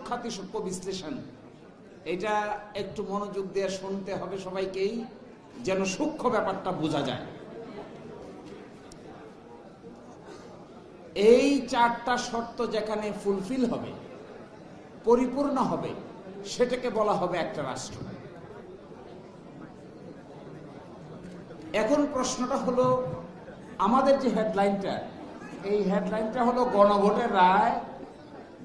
সূক্ষ্মাতিসূক্ষ্ম বিশ্লেষণ, এটা একটু মনোযোগ দিয়ে শুনতে হবে সবাইকেই, যেন সূক্ষ্ম ব্যাপারটা বোঝা যায়। এই 4টা শর্ত যেখানে ফুলফিল হবে, পরিপূর্ণ হবে, সেটাকে বলা হবে একটা রাষ্ট্র। এখন প্রশ্নটা হলো, আমাদের যে হেডলাইনটা, এই হেডলাইনটা হলো গণভোটের রায়,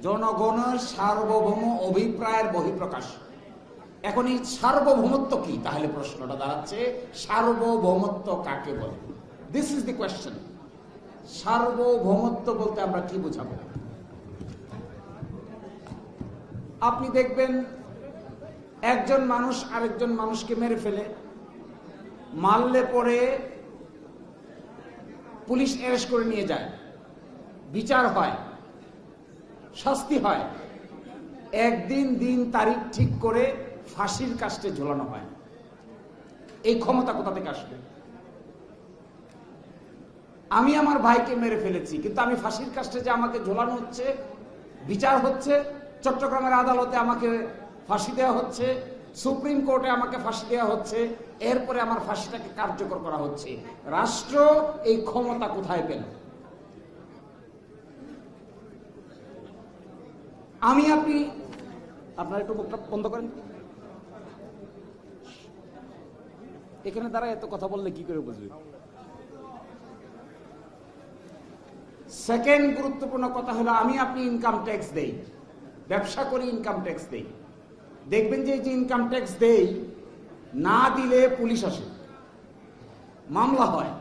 জনগণের সার্বভৌম অভিপ্রায়ের বহিঃপ্রকাশ। এখন এই সার্বভৌমত্ব কি? তাহলে প্রশ্নটা দাঁড়াচ্ছে, সার্বভৌমত্ব কাকে বলে? This is the question. সার্বভৌমত্ব বলতে আমরা কি বোঝাবো? আপনি দেখবেন একজন মানুষ আরেকজন মানুষকে মেরে ফেলে, মারলে পরে পুলিশ অ্যারেস্ট করে নিয়ে যায়, বিচার হয়, শাস্তি হয়, একদিন দিন তারিখ ঠিক করে ফাঁসির কাস্টে ঝোলানো হয়। এই ক্ষমতা কোথা থেকে আসবে? আমি আমার ভাইকে মেরে ফেলেছি, কিন্তু আমি ফাঁসির কাস্টে যে আমাকে ঝোলানো হচ্ছে, বিচার হচ্ছে, চট্টগ্রামের আদালতে আমাকে ফাঁসি দেওয়া হচ্ছে, সুপ্রিম কোর্টে আমাকে ফাঁসি দেওয়া হচ্ছে, এরপরে আমার ফাঁসিটাকে কার্যকর করা হচ্ছে। রাষ্ট্র এই ক্ষমতা কোথায় পেল? আমি আপনি, আপনারা একটু মুখটা বন্ধ করেন। এখানে দ্বারা এত কথা বললে কি করে বুঝবে? সেকেন্ড গুরুত্বপূর্ণ কথা হলো, আমি আপনি ইনকাম ট্যাক্স দেই, ব্যবসা করি, ইনকাম ট্যাক্স দেই। দেখবেন যে ইনকাম ট্যাক্স দেই, না দিলে পুলিশ আসে, মামলা হয়।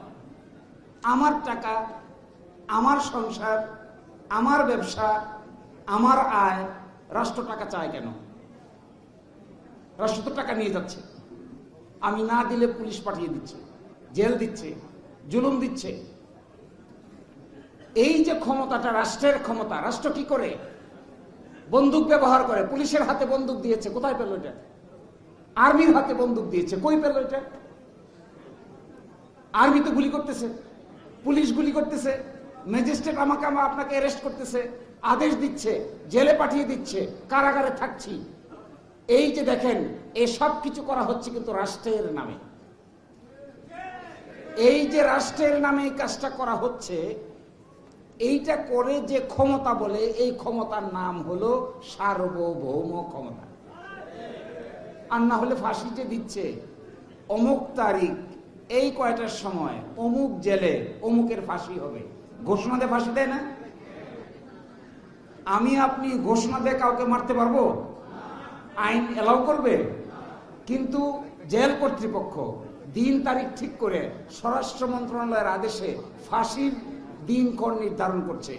আমার টাকা, আমার সংসার, আমার ব্যবসা, আমার আয়, রাষ্ট্র টাকা চায় কেন? রাষ্ট্র তো টাকা নিয়ে যাচ্ছে, আমি না দিলে পুলিশ পাঠিয়ে দিচ্ছে, জেল দিচ্ছে, জুলুম দিচ্ছে। এই যে ক্ষমতাটা রাষ্ট্রের ক্ষমতা, রাষ্ট্র কি করে? বন্দুক ব্যবহার করে। পুলিশের হাতে বন্দুক দিয়েছে, কোথায় পেল এটা? আর্মির হাতে বন্দুক দিয়েছে, কই পেল এটা? আর্মি তো গুলি করতেছে, পুলিশ গুলি করতেছে, ম্যাজিস্ট্রেট আমাকে আপনাকে অ্যারেস্ট করতেছে, আদেশ দিচ্ছে, জেলে পাঠিয়ে দিচ্ছে, কারাগারে থাকছি। এই যে দেখেন, এসব কিছু করা হচ্ছে কিন্তু রাষ্ট্রের নামে। এই যে রাষ্ট্রের নামে এই কাজটা করা হচ্ছে, এইটা করে যে ক্ষমতা বলে, এই ক্ষমতার নাম হলো সার্বভৌম ক্ষমতা। আর না হলে ফাঁসি যে দিচ্ছে, অমুক তারিখ এই কয়টার সময় অমুক জেলে অমুকের ফাঁসি হবে, ঘোষণা দিয়ে ফাঁসি দেয় না? আমি আপনি ঘোষণা দিয়ে কাউকে মারতে পারবো? আইন এলাও করবে? কিন্তু জেল কর্তৃপক্ষ দিন তারিখ ঠিক করে স্বরাষ্ট্র মন্ত্রণালয়ের আদেশে ফাঁসির দিনক্ষণ নির্ধারণ করছে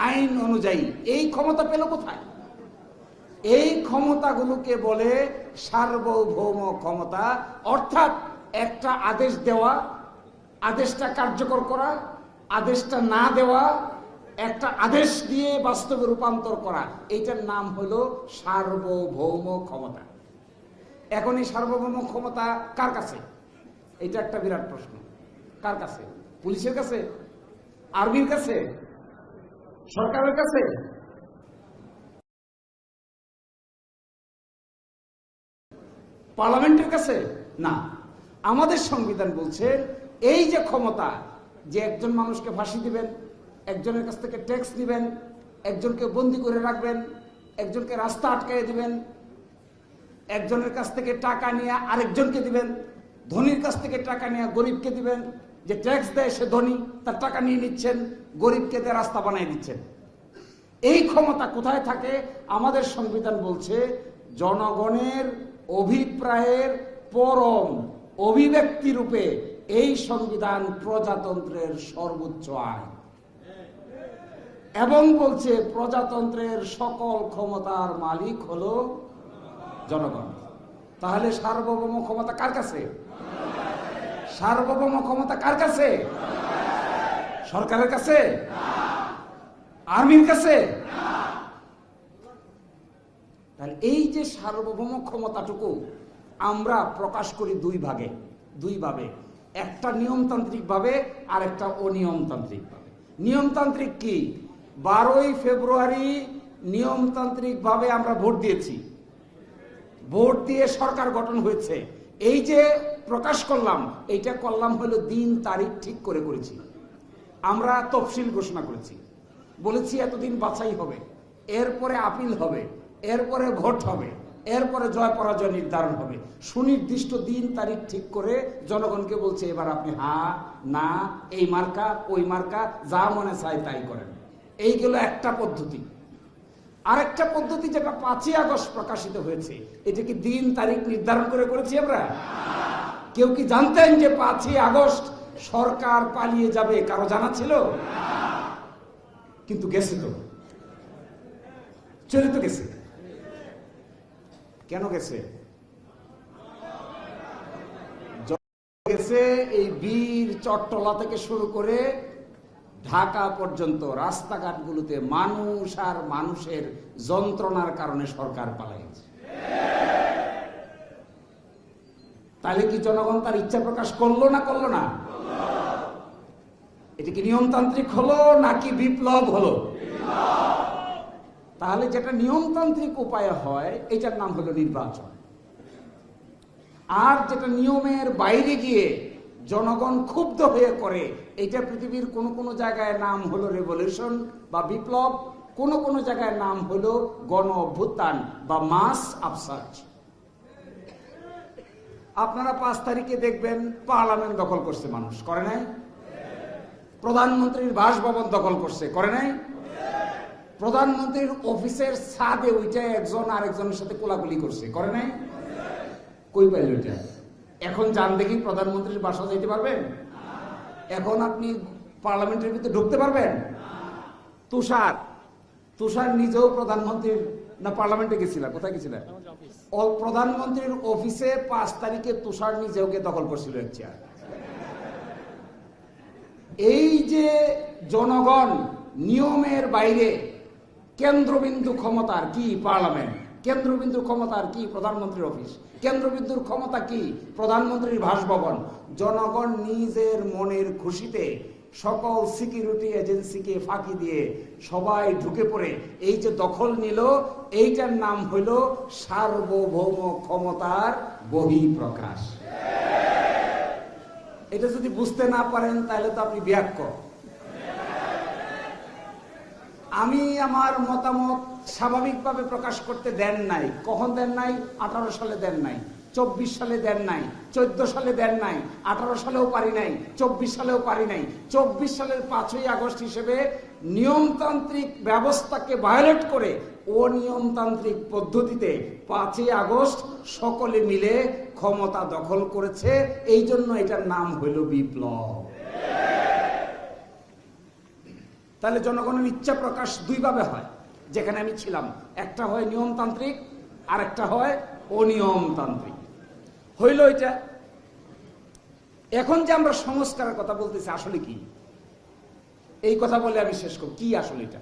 আইন অনুযায়ী। এই ক্ষমতা পেল কোথায়? এই ক্ষমতাগুলোকে বলে সার্বভৌম ক্ষমতা। অর্থাৎ একটা আদেশ দেওয়া, আদেশটা কার্যকর করা, আদেশটা না দেওয়া, একটা আদেশ দিয়ে বাস্তবে রূপান্তর করা, এইটার নাম হলো সার্বভৌম ক্ষমতা। এখন এই সার্বভৌম ক্ষমতা কার কাছে? এটা একটা বিরাট প্রশ্ন। কার কাছে? পুলিশের কাছে? আর্মির কাছে? সরকারের কাছে? পার্লামেন্টের কাছে? না। আমাদের সংবিধান বলছে এই যে ক্ষমতা, যে একজন মানুষকে ফাঁসি দিবেন, একজনের কাছ থেকে ট্যাক্স নিবেন, একজনকে বন্দি করে রাখবেন, একজনকে রাস্তা আটকাইয়ে দিবেন, একজনের কাছ থেকে টাকা নিয়ে আরেকজনকে দিবেন, ধনীর কাছ থেকে টাকা নিয়ে গরিবকে দিবেন। যে ট্যাক্স দেয় সে ধনী, তার টাকা নিয়ে নিচ্ছেন, গরিবকে দিয়ে রাস্তা বানিয়ে দিচ্ছেন। এই ক্ষমতা কোথায় থাকে? আমাদের সংবিধান বলছে জনগণের অভিপ্রায়ের পরম অভিব্যক্তি রূপে এই সংবিধান প্রজাতন্ত্রের সর্বোচ্চ আইন, এবং বলছে প্রজাতন্ত্রের সকল ক্ষমতার মালিক হলো জনগণ। তাহলে সার্বভৌম ক্ষমতা কার কাছে? সার্বভৌম ক্ষমতা কার কাছে? সরকারের কাছে? আর্মির কাছে? তাহলে এই যে সার্বভৌম ক্ষমতাটুকু আমরা প্রকাশ করি দুই ভাবে, একটা নিয়মতান্ত্রিক ভাবে আর একটা অনিয়মতান্ত্রিক ভাবে। নিয়মতান্ত্রিক কি? 12ই ফেব্রুয়ারি নিয়মতান্ত্রিক ভাবে আমরা ভোট দিয়েছি, ভোট দিয়ে সরকার গঠন হয়েছে। এই যে প্রকাশ করলাম, এইটা করলাম হলো দিন তারিখ ঠিক করে করেছি। আমরা তফসিল ঘোষণা করেছি, বলেছি এতদিন বাছাই হবে, এরপরে আপিল হবে, এরপরে ভোট হবে, এরপরে জয় পরাজয় নির্ধারণ হবে। সুনির্দিষ্ট দিন তারিখ ঠিক করে জনগণকে বলছে এবার আপনি হ্যাঁ না, এই মার্কা ওই মার্কা, যা মনে চায় তাই করেন। এইগুলো একটা পদ্ধতি। আরেকটা পদ্ধতি যেটা 5ই আগস্ট প্রকাশিত হয়েছে, এটা কি দিন তারিখ নির্ধারণ করে করেছি আমরা? কেউ কি জানতেন যে 5ই আগস্ট সরকার পালিয়ে যাবে? কারো জানা ছিল? কিন্তু গেছে তো, চলে তো গেছে। কেন গেছে? গেছে এই বীর চট্টলা থেকে শুরু করে ঢাকা পর্যন্ত রাস্তাঘাটগুলোতে মানুষ আর মানুষের যন্ত্রণার কারণে সরকার পালাইছে। তাহলে কি জনগণ তার ইচ্ছা প্রকাশ করলো না করলো না? এটা কি নিয়মতান্ত্রিক হলো নাকি বিপ্লব হলো? তাহলে যেটা নিয়মতান্ত্রিক উপায়ে হয় এটার নাম হলো নির্বাচন। আর যেটা নিয়মের বাইরে গিয়ে জনগণ ক্ষুব্ধ হয়ে করে, এটা পৃথিবীর কোন কোন জায়গায় নাম হলো রেভলিউশন বা বিপ্লব, কোন কোন জায়গায় নাম হলো গণ অভ্যুত্থান বা মাস আপসার্চ। আপনারা 5 তারিখে দেখবেন পার্লামেন্ট দখল করছে মানুষ, করে নাই? প্রধানমন্ত্রীর বাসভবন দখল করছে, করে নাই? প্রধানমন্ত্রীর অফিসের ছাদে উঠে একজন আরেকজনের সাথে কোলাকুলি করছে, করে নাই? কই পাইল এটা? এখন যান দেখি প্রধানমন্ত্রীর বাসা যাইতে পারবেন? এখন আপনি পার্লামেন্টের ভিতরে ঢুকতে পারবেন? তুষার নিজেও প্রধানমন্ত্রীর না পার্লামেন্টে গেছিল, কোথায় গেছিল? প্রধানমন্ত্রীর অফিসে 5 তারিখে তুষার নিজেও দখল করছিল এক চেয়ার। এই যে জনগণ নিয়মের বাইরে, কেন্দ্রবিন্দু ক্ষমতার কি পার্লামেন্ট, কেন্দ্রবিন্দুর ক্ষমতার কি প্রধানমন্ত্রীর অফিস, কেন্দ্রবিন্দুর ক্ষমতা কি প্রধানমন্ত্রীর বাসভবন। জনগণ নিজের মনের খুশিতে সকল সিকিউরিটি এজেন্সিকে ফাঁকি দিয়ে সবাই ঢুকে পড়ে এই যে দখল নিল, এইটার নাম হইল সার্বভৌম ক্ষমতার বহিঃপ্রকাশ। এটা যদি বুঝতে না পারেন তাহলে তো আপনি ব্যাখ্য। আমি আমার মতামত স্বাভাবিকভাবে প্রকাশ করতে দেন নাই। কখন দেন নাই? 18 সালে দেন নাই, 24 সালে দেন নাই, 14 সালে দেন নাই, 18 সালেও পারি নাই, 24 সালেও পারি নাই। 24 সালের 5ই আগস্ট হিসেবে নিয়মতান্ত্রিক ব্যবস্থাকে ভায়োলেট করে অনিয়মতান্ত্রিক পদ্ধতিতে 5ই আগস্ট সকলে মিলে ক্ষমতা দখল করেছে। এই জন্য এটার নাম হইল বিপ্লব। তাহলে জনগণের ইচ্ছা প্রকাশ দুইভাবে হয়, যেখানে আমি ছিলাম। একটা হয় নিয়মতান্ত্রিক, আর একটা হয় অনিয়মতান্ত্রিক। হইল এটা। এখন যে আমরা সংস্কারের কথা বলতেছি, আসলে কি? এই কথা বলে আমি শেষ করব। কি আসলে এটা?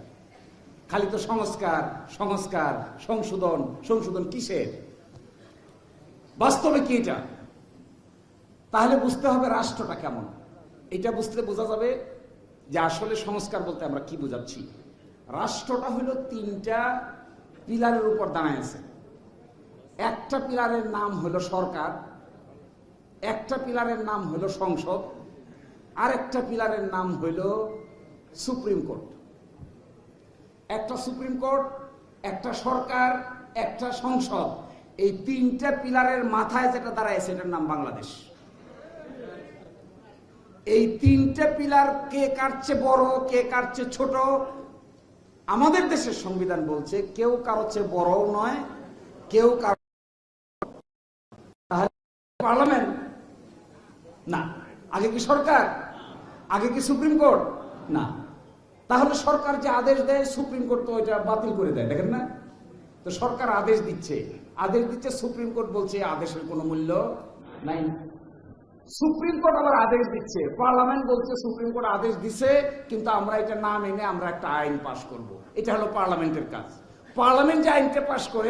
খালি তো সংস্কার সংস্কার, সংশোধন সংশোধন, কিসের? বাস্তবে কি এটা? তাহলে বুঝতে হবে রাষ্ট্রটা কেমন। এটা বুঝতে বোঝা যাবে যে আসলে সংস্কার বলতে আমরা কি বোঝাচ্ছি। রাষ্ট্রটা হলো 3টা পিলারের উপর দাঁড়ায় আছে। একটা পিলারের নাম হলো সরকার, একটা পিলারের নাম হলো সংসদ, আর একটা পিলারের নাম হলো সুপ্রিম কোর্ট। একটা সুপ্রিম কোর্ট, একটা সরকার, একটা সংসদ, এই 3টা পিলারের মাথায় যেটা দাঁড়ায় সেটার নাম বাংলাদেশ। এই 3টা পিলার কে কার চেয়ে বড়, কে কার চেয়ে ছোট? আমাদের দেশের সংবিধান বলছে কেউ কারো চেয়ে বড়ও নয়, কেউ কারো। তাহলে পার্লামেন্ট না, আগে কি সরকার, আগে কি সুপ্রিম কোর্ট? না। তাহলে সরকার যে আদেশ দেয় সুপ্রিম কোর্ট তো ওইটা বাতিল করে দেয়, দেখেন না? তো সরকার আদেশ দিচ্ছে, সুপ্রিম কোর্ট বলছে আদেশের কোনো মূল্য নাই। সুপ্রিম কোর্ট আবার আদেশ দিচ্ছে, পার্লামেন্ট বলছে সুপ্রিম কোর্ট আদেশ দিছে কিন্তু আমরা এটা না মেনে আমরা একটা আইন পাশ করব। এটা হলো পার্লামেন্টের কাজ। পার্লামেন্ট যে আইনটা পাশ করে